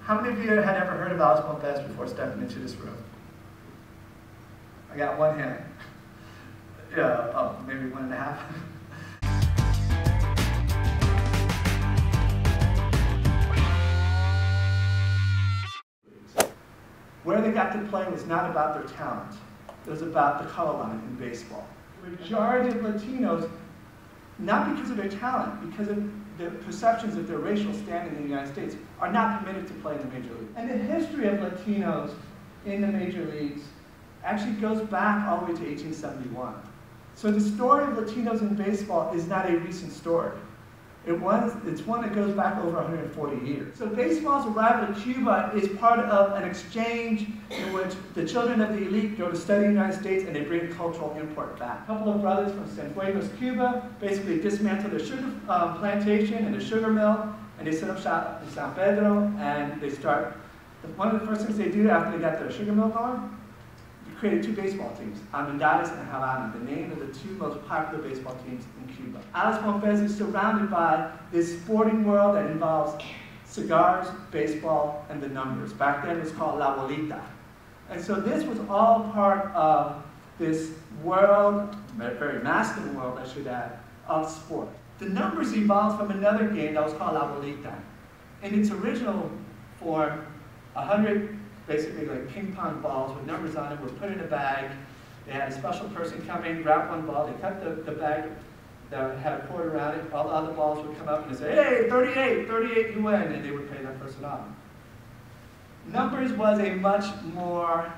How many of you had ever heard of Alex Pompez before stepping into this room? I got one hand. Yeah, oh, maybe 1.5. Where they got to play was not about their talent. It was about the color line in baseball. The majority of Latinos, not because of their talent, because of the perceptions of their racial standing in the United States, are not permitted to play in the major league. And the history of Latinos in the major leagues actually goes back all the way to 1871. So the story of Latinos in baseball is not a recent story. It's one that goes back over 140 years. So baseball's arrival to Cuba is part of an exchange in which the children of the elite go to study in the United States and they bring cultural import back. A couple of brothers from Cienfuegos, Cuba, basically dismantle their sugar plantation and the sugar mill, and they set up shop in San Pedro, and they start, one of the first things they do after they got their sugar mill going, created 2 baseball teams, Almendares and Havana, the name of the 2 most popular baseball teams in Cuba. Alex Pompez is surrounded by this sporting world that involves cigars, baseball, and the numbers. Back then it was called La Bolita. And so this was all part of this world, very masculine world I should add, of sport. The numbers evolved from another game that was called La Bolita. In its original form, 100 basically like ping pong balls with numbers on it were put in a bag. They had a special person come in, grab one ball, they cut the bag that had a cord around it, all the other balls would come up and they'd say, hey, 38, 38, you win, and they would pay that person off. Numbers was a much more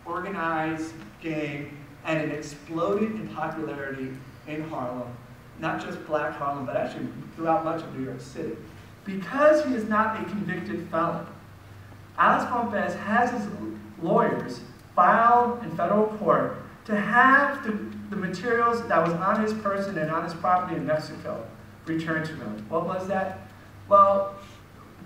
organized game, and it exploded in popularity in Harlem, not just black Harlem, but actually throughout much of New York City. Because he is not a convicted felon, Alex Pompez has his lawyers file in federal court to have the materials that was on his person and on his property in Mexico returned to him. What was that? Well,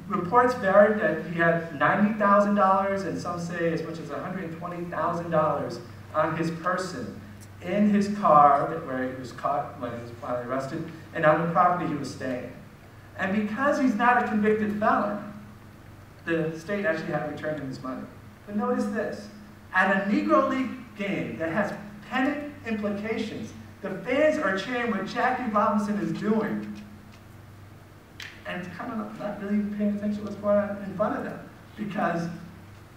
reports varied that he had $90,000 and some say as much as $120,000 on his person, in his car where he was caught when he was finally arrested, and on the property he was staying. And because he's not a convicted felon, the state actually had returned him his money. But notice this, at a Negro League game that has pennant implications, the fans are cheering what Jackie Robinson is doing, and kind of not really paying attention to what's going on in front of them, because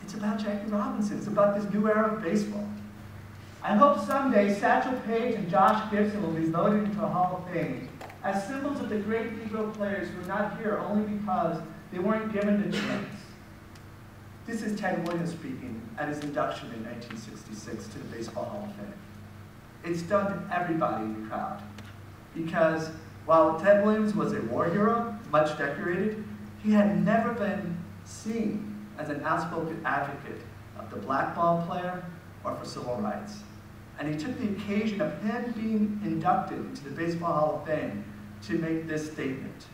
it's about Jackie Robinson, it's about this new era of baseball. I hope someday Satchel Paige and Josh Gibson will be voted into the Hall of Fame as symbols of the great Negro players who are not here only because they weren't given the chance. This is Ted Williams speaking at his induction in 1966 to the Baseball Hall of Fame. It stunned everybody in the crowd because while Ted Williams was a war hero, much decorated, he had never been seen as an outspoken advocate of the black ball player or for civil rights. And he took the occasion of him being inducted into the Baseball Hall of Fame to make this statement,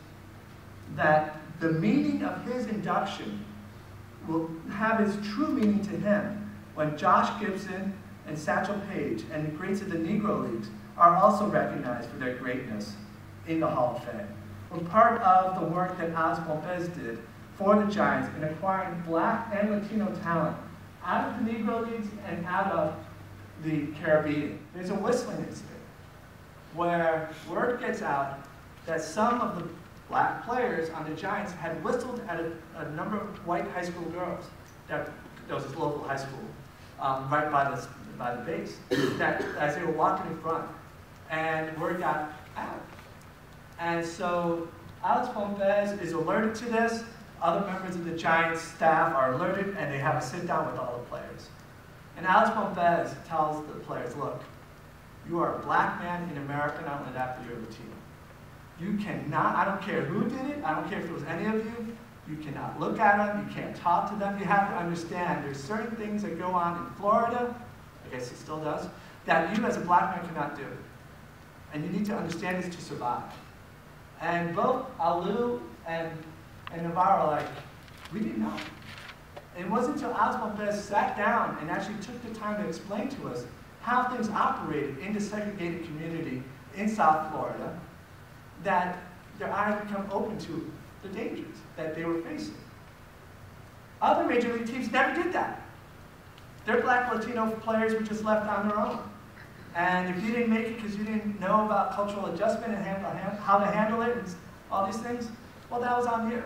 that the meaning of his induction will have its true meaning to him when Josh Gibson and Satchel Paige and the greats of the Negro Leagues are also recognized for their greatness in the Hall of Fame. We're part of the work that Alex Pompez did for the Giants in acquiring black and Latino talent out of the Negro Leagues and out of the Caribbean. There's a whistling incident where word gets out that some of the black players on the Giants had whistled at a number of white high school girls. There was this local high school right by the base, that as they were walking in front, and word got out. And so Alex Pompez is alerted to this. Other members of the Giants staff are alerted, and they have a sit down with all the players. And Alex Pompez tells the players, look, you are a black man in America, not only that, but you're Latino. You cannot, I don't care who did it, I don't care if it was any of you, you cannot look at them, you can't talk to them. You have to understand there's certain things that go on in Florida, I guess it still does, that you as a black man cannot do. And you need to understand this to survive. And both Alu and Navarro are like, we didn't know. It wasn't until Alex Pompez sat down and actually took the time to explain to us how things operated in the segregated community in South Florida that their eyes become open to the dangers that they were facing. Other major league teams never did that. Their black Latino players were just left on their own. And if you didn't make it because you didn't know about cultural adjustment and how to handle it and all these things, well, that was on you.